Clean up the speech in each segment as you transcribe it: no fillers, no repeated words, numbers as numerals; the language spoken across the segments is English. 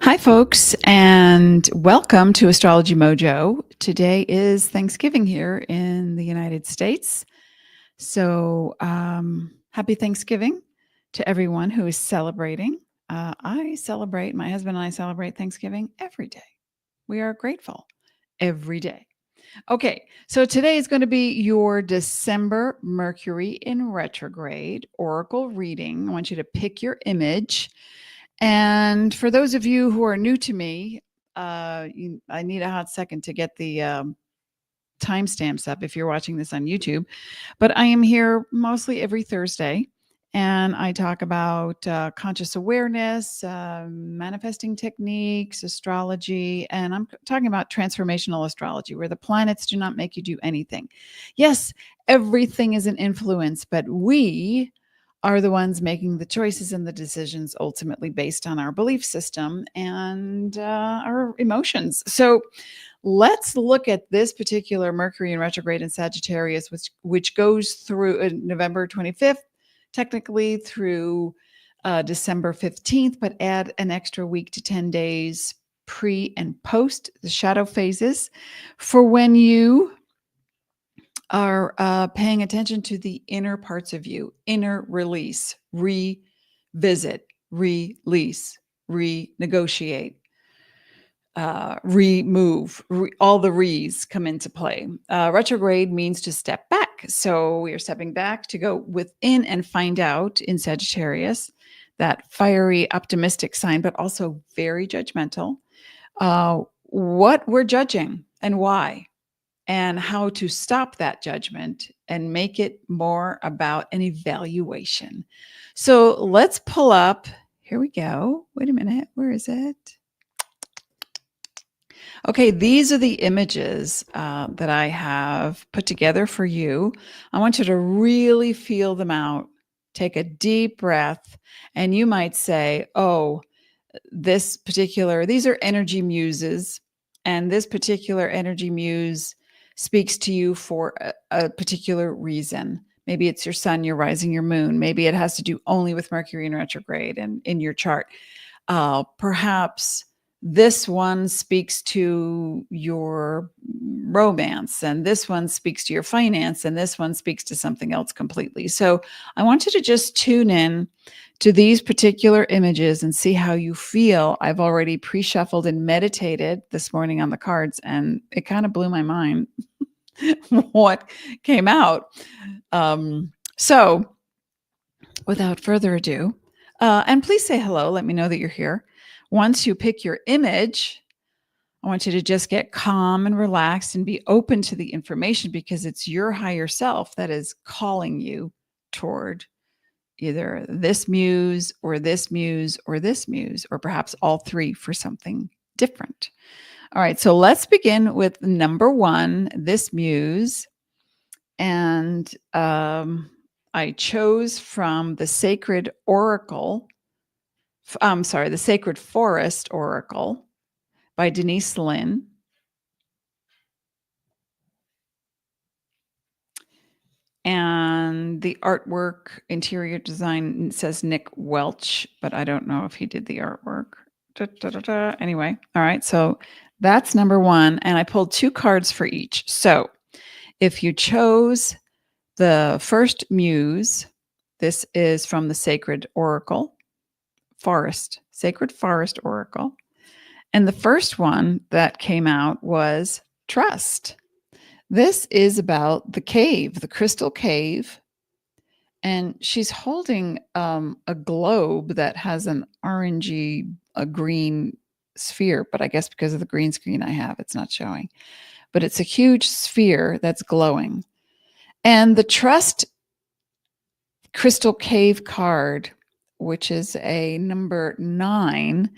Hi, folks, and welcome to Astrology Mojo. Today is Thanksgiving here in the United States. So, happy Thanksgiving to everyone who is celebrating. My husband and I celebrate Thanksgiving every day. We are grateful every day. Okay, so today is going to be your December Mercury in retrograde oracle reading. I want you to pick your image. And for those of you who are new to me, I need a hot second to get the timestamps up if you're watching this on YouTube. But I am here mostly every Thursday, and I talk about conscious awareness, manifesting techniques, astrology, and I'm talking about transformational astrology, where the planets do not make you do anything. Yes, everything is an influence, but we are the ones making the choices and the decisions ultimately based on our belief system and our emotions. So let's look at this particular Mercury in retrograde in Sagittarius, which goes through November 25th, technically through December 15th, but add an extra week to 10 days pre and post the shadow phases for when you are paying attention to the inner parts of you, inner release, revisit, release, renegotiate, remove, all the re's come into play. Retrograde means to step back. So we are stepping back to go within and find out in Sagittarius, that fiery, optimistic sign, but also very judgmental, what we're judging and why, and how to stop that judgment and make it more about an evaluation. So let's pull up. Here we go. Wait a minute. Where is it? Okay, these are the images that I have put together for you. I want you to really feel them out. Take a deep breath, and you might say, oh, these are energy muses, and this particular energy muse speaks to you for a particular reason. Maybe it's your sun, your rising, your moon. Maybe it has to do only with Mercury in retrograde and in your chart. Perhaps this one speaks to your romance, and this one speaks to your finance, and this one speaks to something else completely. So I want you to just tune in to these particular images and see how you feel. I've already pre-shuffled and meditated this morning on the cards, and it kind of blew my mind what came out. So without further ado, and please say hello. Let me know that you're here. Once you pick your image, I want you to just get calm and relaxed and be open to the information, because it's your higher self that is calling you toward either this muse or this muse or this muse, or perhaps all three for something different. All right, so let's begin with number one, this muse. And I chose from the Sacred Oracle, the Sacred Forest Oracle by Denise Linn. And the artwork, interior design, says Nick Welch, but I don't know if he did the artwork. Anyway, all right, so that's number one. And I pulled two cards for each. So if you chose the first muse, this is from the Sacred Oracle, Sacred Forest Oracle. And the first one that came out was Trust. This is about the cave, the crystal cave. And she's holding a globe that has an orangey, a green sphere. But I guess because of the green screen I have, it's not showing. But it's a huge sphere that's glowing. And the Trust Crystal Cave card, which is a number 9,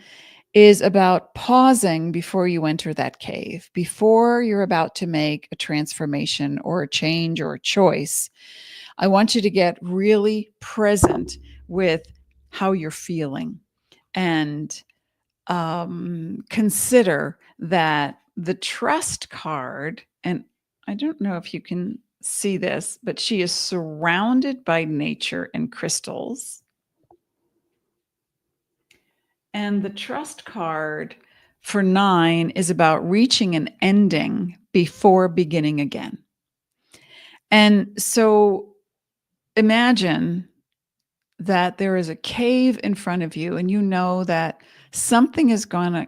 is about pausing before you enter that cave, before you're about to make a transformation or a change or a choice. I want you to get really present with how you're feeling, and consider that the Trust card, and I don't know if you can see this, but she is surrounded by nature and crystals. And the trust card for 9 is about reaching an ending before beginning again. And so imagine that there is a cave in front of you, and you know that something is going to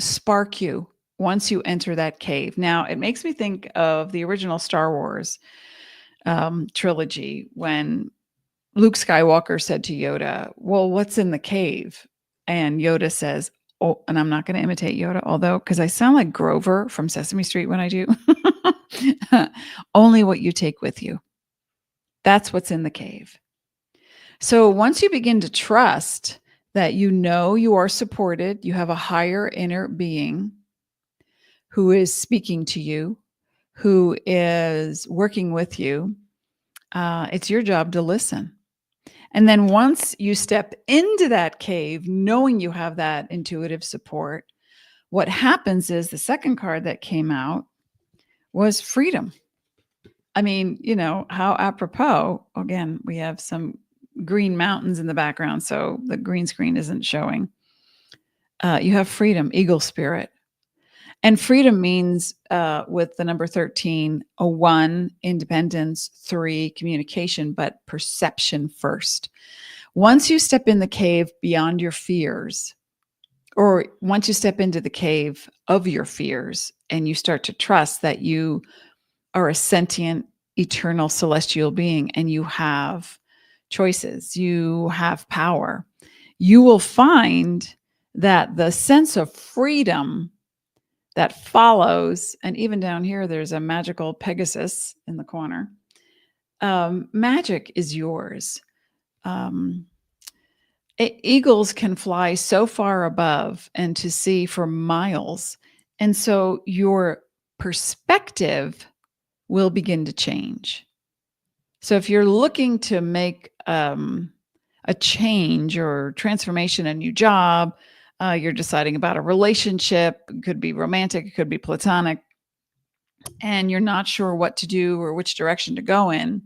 spark you once you enter that cave. Now, it makes me think of the original Star Wars trilogy when Luke Skywalker said to Yoda, "Well, what's in the cave?" And Yoda says, "Oh," and I'm not going to imitate Yoda, although, because I sound like Grover from Sesame Street when I do. "Only what you take with you. That's what's in the cave." So once you begin to trust that you know you are supported, you have a higher inner being who is speaking to you, who is working with you, it's your job to listen. And then once you step into that cave, knowing you have that intuitive support, what happens is the second card that came out was freedom. I mean, how apropos. Again, we have some green mountains in the background, so the green screen isn't showing. You have freedom, eagle spirit. And freedom means, with the number 13, a 1, independence, 3, communication, but perception first. Once you step in the cave beyond your fears, or once you step into the cave of your fears and you start to trust that you are a sentient, eternal, celestial being and you have choices, you have power, you will find that the sense of freedom that follows, and even down here, there's a magical Pegasus in the corner. Magic is yours. Eagles can fly so far above and to see for miles. And so your perspective will begin to change. So if you're looking to make a change or transformation, a new job, you're deciding about a relationship, it could be romantic, it could be platonic, and you're not sure what to do or which direction to go in,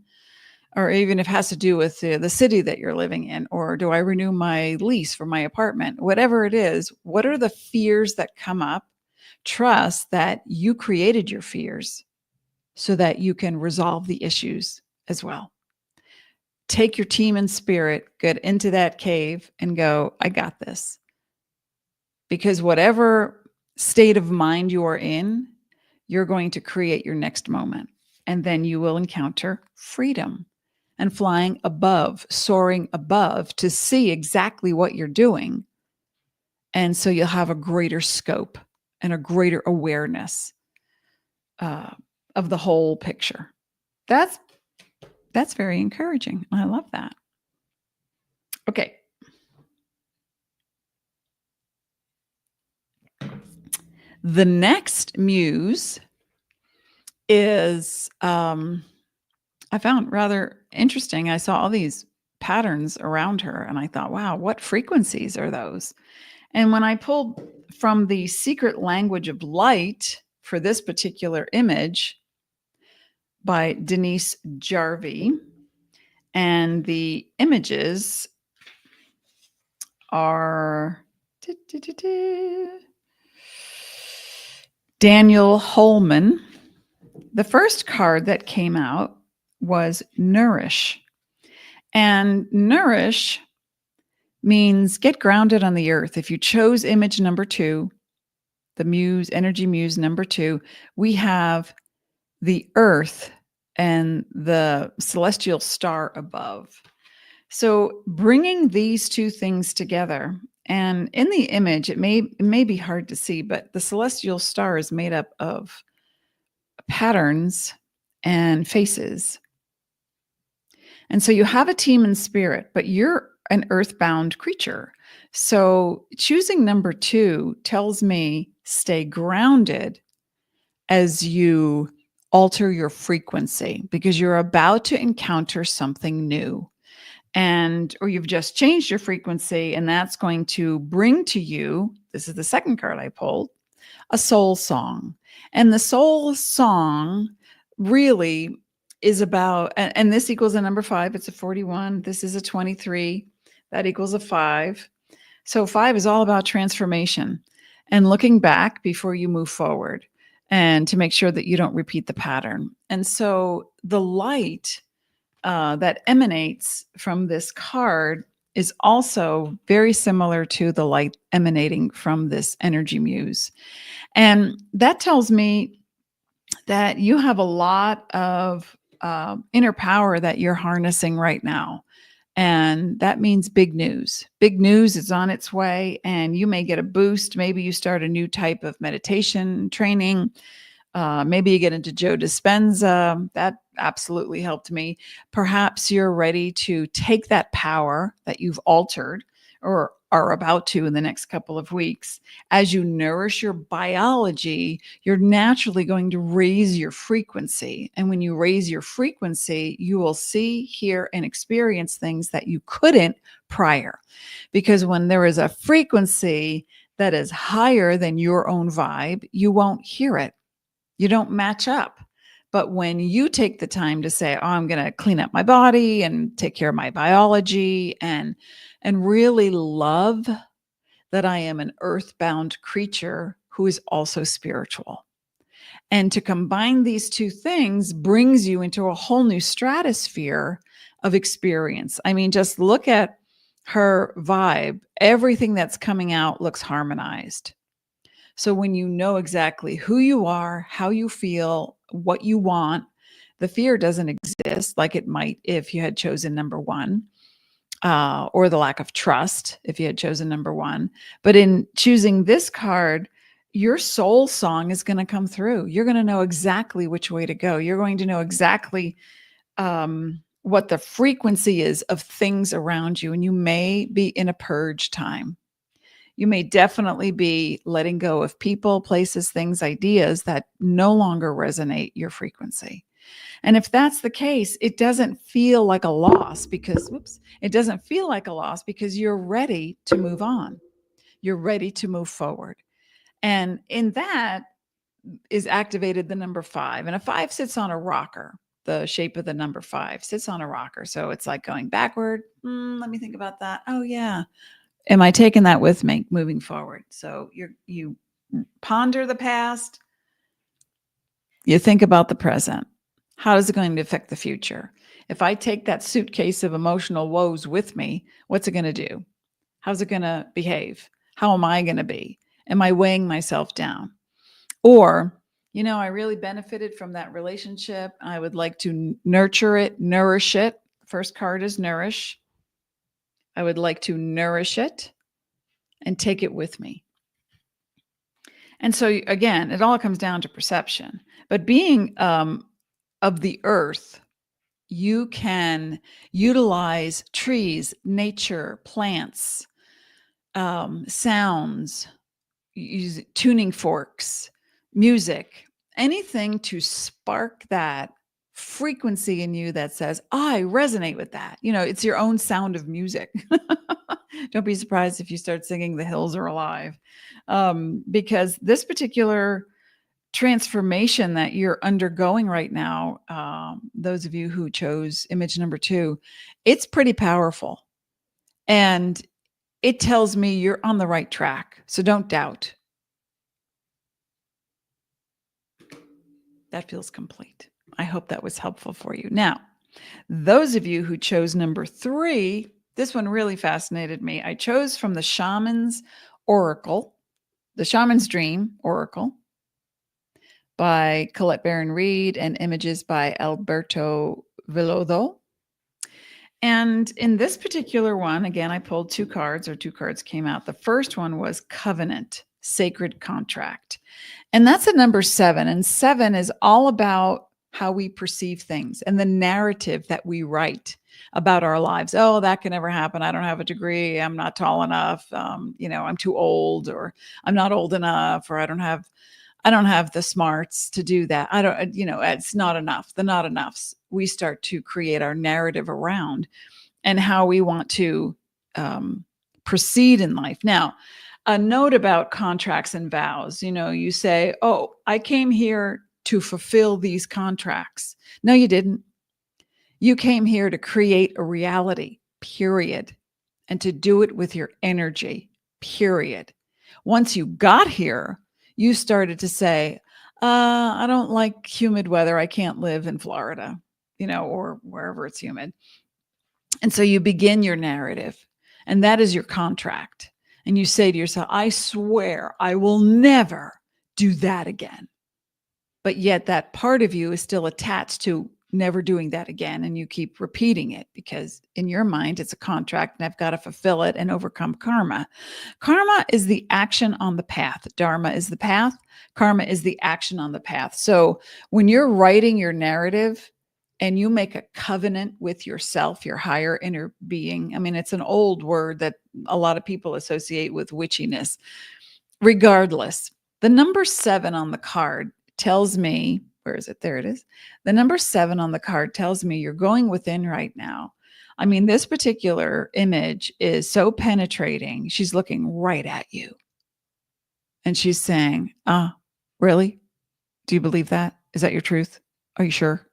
or even if it has to do with the city that you're living in, or do I renew my lease for my apartment? Whatever it is, what are the fears that come up? Trust that you created your fears so that you can resolve the issues as well. Take your team and spirit, get into that cave and go, I got this. Because whatever state of mind you are in, you're going to create your next moment. And then you will encounter freedom and flying above, soaring above to see exactly what you're doing. And so you'll have a greater scope and a greater awareness of the whole picture. That's very encouraging. I love that. Okay. The next muse is, I found rather interesting. I saw all these patterns around her and I thought, wow, what frequencies are those? And when I pulled from the secret language of light for this particular image by Denise Jarvie, and the images are Daniel Holeman. The first card that came out was Nourish. And Nourish means get grounded on the earth. If you chose image number 2, the Muse, Energy Muse number 2, we have the earth and the celestial star above. So bringing these two things together, and in the image, it may be hard to see, but the celestial star is made up of patterns and faces. And so you have a team in spirit, but you're an earthbound creature. So choosing number 2 tells me stay grounded as you alter your frequency, because you're about to encounter something new. Or you've just changed your frequency, and that's going to bring to you, this is the second card I pulled, a soul song. And the soul song really is about, and this equals a number 5, it's a 41. This is a 23, that equals a 5. So 5 is all about transformation and looking back before you move forward and to make sure that you don't repeat the pattern. And so the light that emanates from this card is also very similar to the light emanating from this energy muse. And that tells me that you have a lot of inner power that you're harnessing right now. And that means big news. Big news is on its way, and you may get a boost. Maybe you start a new type of meditation training. Maybe you get into Joe Dispenza. That absolutely helped me. Perhaps you're ready to take that power that you've altered or are about to in the next couple of weeks. As you nourish your biology, you're naturally going to raise your frequency. And when you raise your frequency, you will see, hear, and experience things that you couldn't prior. Because when there is a frequency that is higher than your own vibe, you won't hear it. You don't match up. But when you take the time to say, oh, I'm going to clean up my body and take care of my biology and really love that I am an earthbound creature who is also spiritual. And to combine these two things brings you into a whole new stratosphere of experience. I mean, just look at her vibe. Everything that's coming out looks harmonized. So when you know exactly who you are, how you feel, what you want, the fear doesn't exist like it might if you had chosen number 1, or the lack of trust if you had chosen number 1. But in choosing this card, your soul song is going to come through. You're going to know exactly which way to go. You're going to know exactly what the frequency is of things around you. And you may be in a purge time. You may definitely be letting go of people, places, things, ideas that no longer resonate your frequency. And if that's the case, it doesn't feel like a loss because, it doesn't feel like a loss because you're ready to move on. You're ready to move forward. And in that is activated the number 5. And a 5 sits on a rocker. The shape of the number 5 sits on a rocker. So it's like going backward. Let me think about that. Oh, yeah. Am I taking that with me moving forward? So you ponder the past, you think about the present. How is it going to affect the future? If I take that suitcase of emotional woes with me, what's it going to do? How's it going to behave? How am I going to be? Am I weighing myself down? Or, I really benefited from that relationship. I would like to nurture it, nourish it. First card is nourish. I would like to nourish it and take it with me. And so again, it all comes down to perception. But being of the earth, you can utilize trees, nature, plants, sounds, use tuning forks, music, anything to spark that frequency in you that says, I resonate with that. It's your own sound of music. Don't be surprised if you start singing The Hills Are Alive, because this particular transformation that you're undergoing right now, those of you who chose image number 2, it's pretty powerful. And it tells me you're on the right track. So don't doubt. That feels complete. I hope that was helpful for you. Now, those of you who chose number 3, this one really fascinated me. I chose from the Shaman's Oracle, the Shaman's Dream Oracle by Colete Reid and images by Alberto Villodo. And in this particular one, again, I pulled 2 cards, or 2 cards came out. The first one was Covenant, Sacred Contract. And that's a number 7. And 7 is all about how we perceive things and the narrative that we write about our lives. Oh, that can never happen. I don't have a degree. I'm not tall enough. I'm too old, or I'm not old enough, or I don't have the smarts to do that. It's not enough. The not enoughs we start to create our narrative around and how we want to proceed in life. Now, a note about contracts and vows. You say, oh, I came here to fulfill these contracts. No, you didn't. You came here to create a reality, period, and to do it with your energy. period. Once you got here, you started to say, I don't like humid weather. I can't live in Florida, or wherever it's humid. And so you begin your narrative, and that is your contract. And you say to yourself, I swear I will never do that again. But yet that part of you is still attached to never doing that again. And you keep repeating it because in your mind, it's a contract and I've got to fulfill it and overcome karma. Karma is the action on the path. Dharma is the path. Karma is the action on the path. So when you're writing your narrative and you make a covenant with yourself, your higher inner being, I mean, it's an old word that a lot of people associate with witchiness. Regardless, the number 7 on the card tells me, where is it? There it is. The number 7 on the card tells me you're going within right now. I mean, this particular image is so penetrating. She's looking right at you. And she's saying, really? Do you believe that? Is that your truth? Are you sure?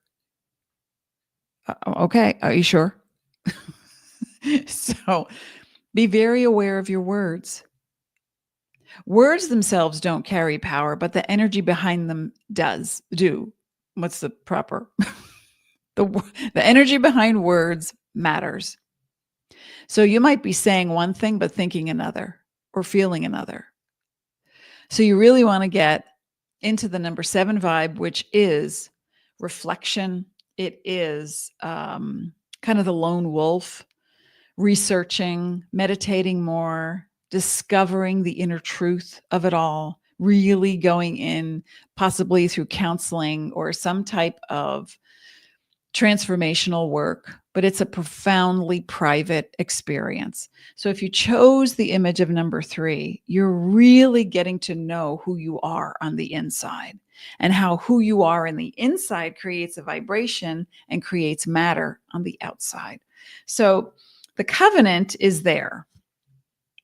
Okay. Are you sure? So be very aware of your words. Words themselves don't carry power, but the energy behind them do. What's the proper? The energy behind words matters. So you might be saying one thing, but thinking another or feeling another. So you really want to get into the number 7 vibe, which is reflection. It is kind of the lone wolf, researching, meditating more, discovering the inner truth of it all, really going in, possibly through counseling or some type of transformational work, but it's a profoundly private experience. So if you chose the image of number 3, you're really getting to know who you are on the inside and how who you are in the inside creates a vibration and creates matter on the outside. So the covenant is there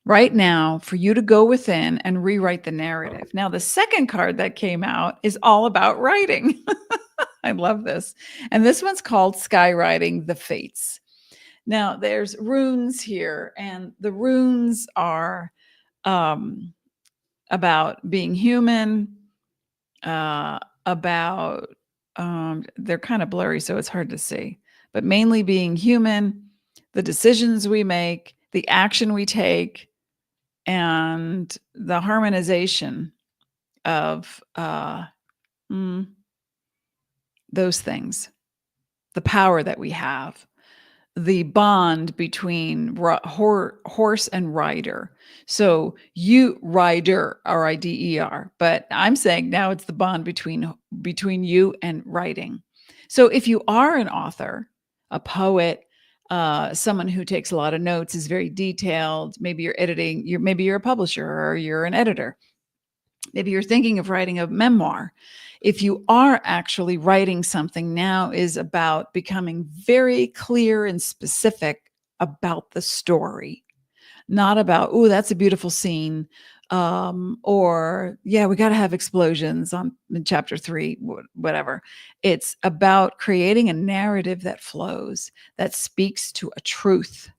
right now for you to go within and rewrite the narrative. Now, the second card that came out is all about writing. I love this. And this one's called Skywriting the Fates. Now, there's runes here, and the runes are about being human, about, they're kind of blurry, so it's hard to see, but mainly being human, the decisions we make, the action we take, and the harmonization of those things, the power that we have, the bond between horse and rider. So you rider, R-I-D-E-R, but I'm saying now it's the bond between you and writing. So if you are an author, a poet, someone who takes a lot of notes, is very detailed, maybe you're editing, maybe you're a publisher or you're an editor. Maybe you're thinking of writing a memoir. If you are actually writing something, now is about becoming very clear and specific about the story, not about, oh, that's a beautiful scene. Or, yeah, we got to have explosions in chapter 3, whatever. It's about creating a narrative that flows, that speaks to a truth.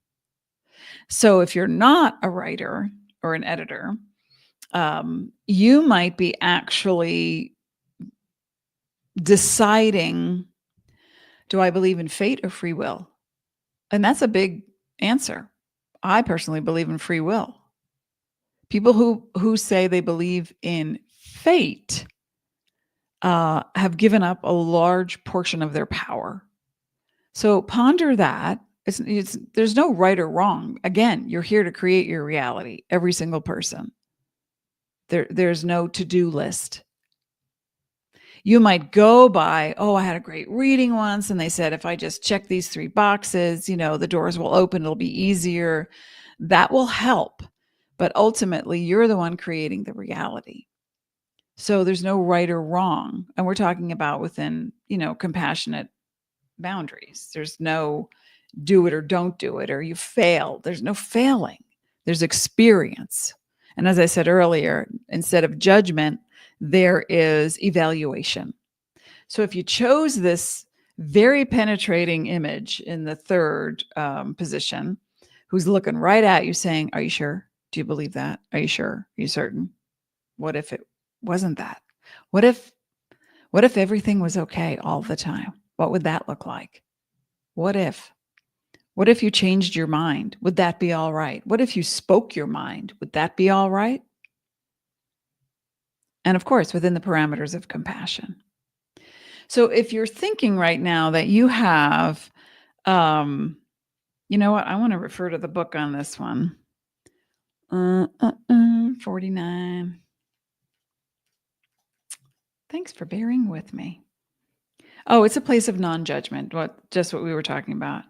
So if you're not a writer or an editor, you might be actually deciding, do I believe in fate or free will? And that's a big answer. I personally believe in free will. People who say they believe in fate have given up a large portion of their power. So ponder that. There's no right or wrong. Again, you're here to create your reality, every single person. There's no to-do list. You might go by, oh, I had a great reading once, and they said, if I just check these 3 boxes, the doors will open, it'll be easier. That will help. But ultimately, you're the one creating the reality. So there's no right or wrong. And we're talking about within, compassionate boundaries. There's no do it or don't do it, or you fail. There's no failing. There's experience. And as I said earlier, instead of judgment, there is evaluation. So if you chose this very penetrating image in the 3rd position, who's looking right at you saying, are you sure? Do you believe that? Are you sure? Are you certain? What if it wasn't that? What if everything was okay all the time? What would that look like? What if? What if you changed your mind? Would that be all right? What if you spoke your mind? Would that be all right? And of course, within the parameters of compassion. So if you're thinking right now that you have, you know what? I want to refer to the book on this one. 49. Thanks for bearing with me. Oh, it's a place of non-judgment. Just what we were talking about.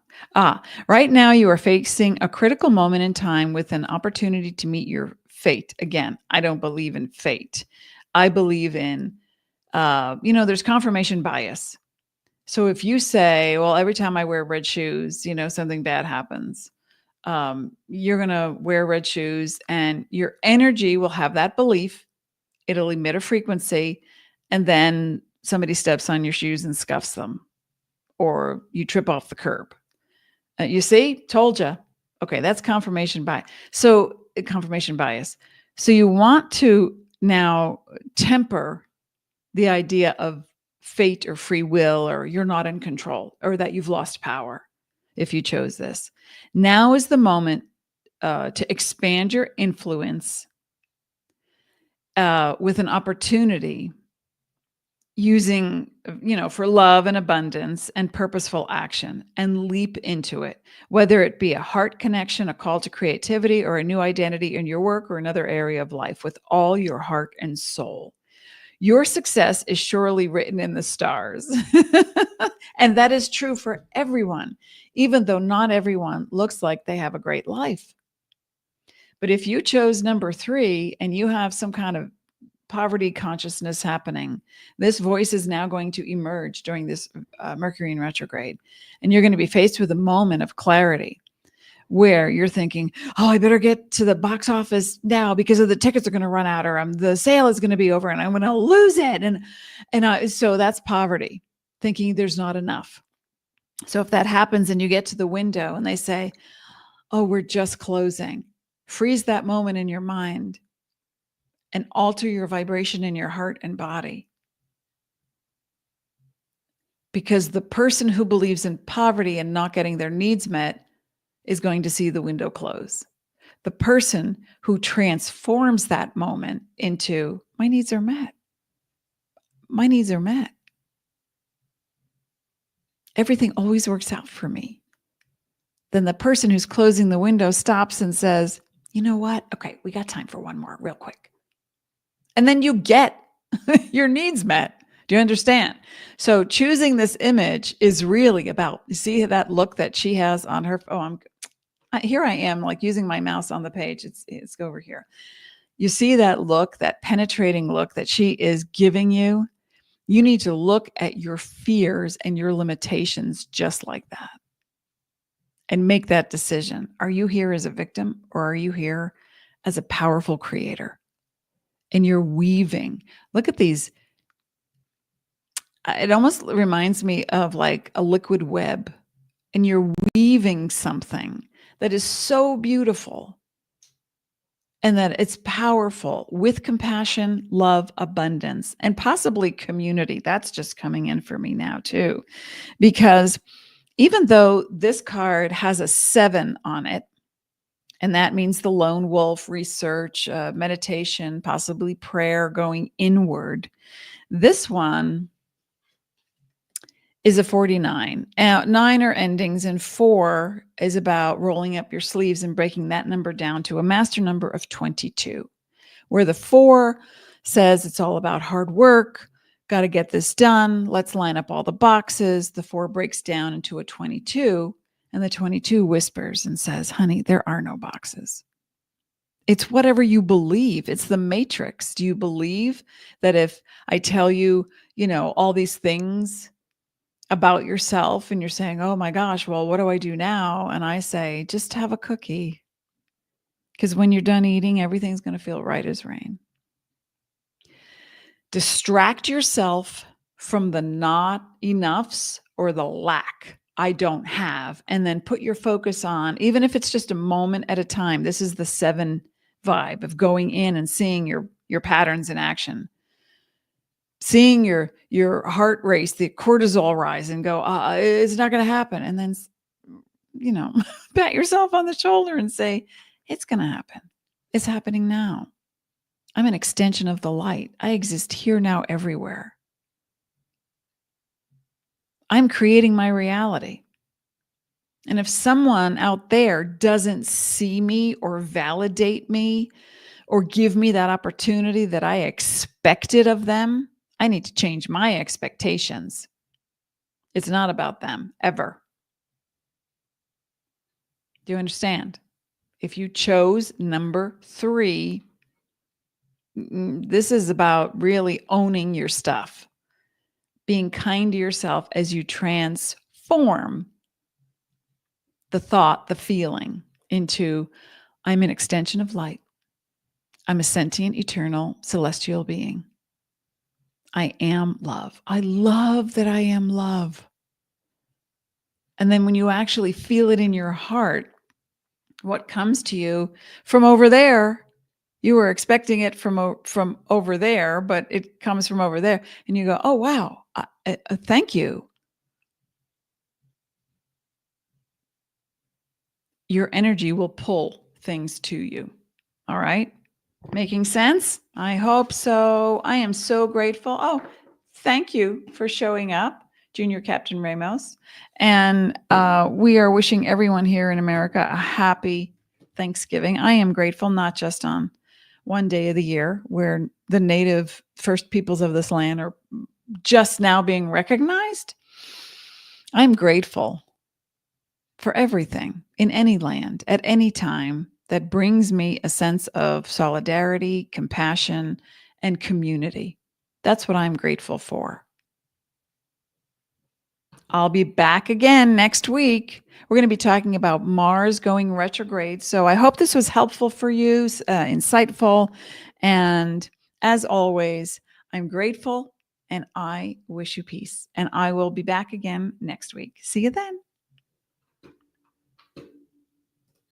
Right now you are facing a critical moment in time with an opportunity to meet your fate. Again, I don't believe in fate. I believe in, there's confirmation bias. So if you say, well, every time I wear red shoes, something bad happens. You're going to wear red shoes and your energy will have that belief. It'll emit a frequency and then somebody steps on your shoes and scuffs them, or you trip off the curb. You see, told you. Okay, that's confirmation bias. So confirmation bias. So you want to now temper the idea of fate or free will, or you're not in control, or that you've lost power if you chose this. Now is the moment to expand your influence with an opportunity using, for love and abundance and purposeful action, and leap into it, whether it be a heart connection, a call to creativity, or a new identity in your work or another area of life, with all your heart and soul. Your success is surely written in the stars. And that is true for everyone, even though not everyone looks like they have a great life. But if you chose number 3 and you have some kind of poverty consciousness happening, this voice is now going to emerge during this Mercury in retrograde. And you're going to be faced with a moment of clarity where you're thinking, oh, I better get to the box office now because the tickets are going to run out, or the sale is going to be over and I'm going to lose it. And so that's poverty, thinking there's not enough. So if that happens and you get to the window and they say, oh, we're just closing, freeze that moment in your mind and alter your vibration in your heart and body. Because the person who believes in poverty and not getting their needs met is going to see the window close. The person who transforms that moment into, my needs are met. My needs are met. Everything always works out for me. Then the person who's closing the window stops and says, you know what? Okay, we got time for one more real quick. And then you get your needs met. Do you understand? So choosing this image is really about, you see that look that she has on her, here I am, like using my mouse on the page. It's over here. You see that look, that penetrating look that she is giving you? You need to look at your fears and your limitations just like that and make that decision. Are you here as a victim, or are you here as a powerful creator? And you're weaving. Look at these. It almost reminds me of like a liquid web, and you're weaving something that is so beautiful and that it's powerful with compassion, love, abundance, and possibly community. That's just coming in for me now too, because even though this card has a 7 on it, and that means the lone wolf, research, meditation, possibly prayer, going inward, this one is a 49. Now, 9 are endings, and 4 is about rolling up your sleeves and breaking that number down to a master number of 22, where the 4 says it's all about hard work, got to get this done, let's line up all the boxes. The 4 breaks down into a 22, and the 22 whispers and says, honey, there are no boxes. It's whatever you believe. It's the matrix. Do you believe that if I tell you, all these things about yourself and you're saying, oh my gosh, well, what do I do now? And I say, just have a cookie. Because when you're done eating, everything's going to feel right as rain. Distract yourself from the not enoughs or the lack. I don't have. And then put your focus on, even if it's just a moment at a time. This is the 7 vibe of going in and seeing your patterns in action, seeing your heart race, the cortisol rise, and go, it's not going to happen. And then, pat yourself on the shoulder and say, it's going to happen. It's happening now. I'm an extension of the light. I exist here, now, everywhere. I'm creating my reality. And if someone out there doesn't see me or validate me or give me that opportunity that I expected of them, I need to change my expectations. It's not about them, ever. Do you understand? If you chose number 3, this is about really owning your stuff, being kind to yourself as you transform the thought, the feeling into, I'm an extension of light. I'm a sentient, eternal, celestial being. I am love. I love that I am love. And then when you actually feel it in your heart, what comes to you from over there, you were expecting it from over there, but it comes from over there. And you go, oh, wow, thank you. Your energy will pull things to you. All right. Making sense? I hope so. I am so grateful. Oh, thank you for showing up, Junior Captain Ramos. And we are wishing everyone here in America a happy Thanksgiving. I am grateful, not just on one day of the year where the native first peoples of this land are just now being recognized. I'm grateful for everything in any land at any time that brings me a sense of solidarity, compassion, and community. That's what I'm grateful for. I'll be back again next week. We're going to be talking about Mars going retrograde. So I hope this was helpful for you, insightful. And as always, I'm grateful and I wish you peace. And I will be back again next week. See you then.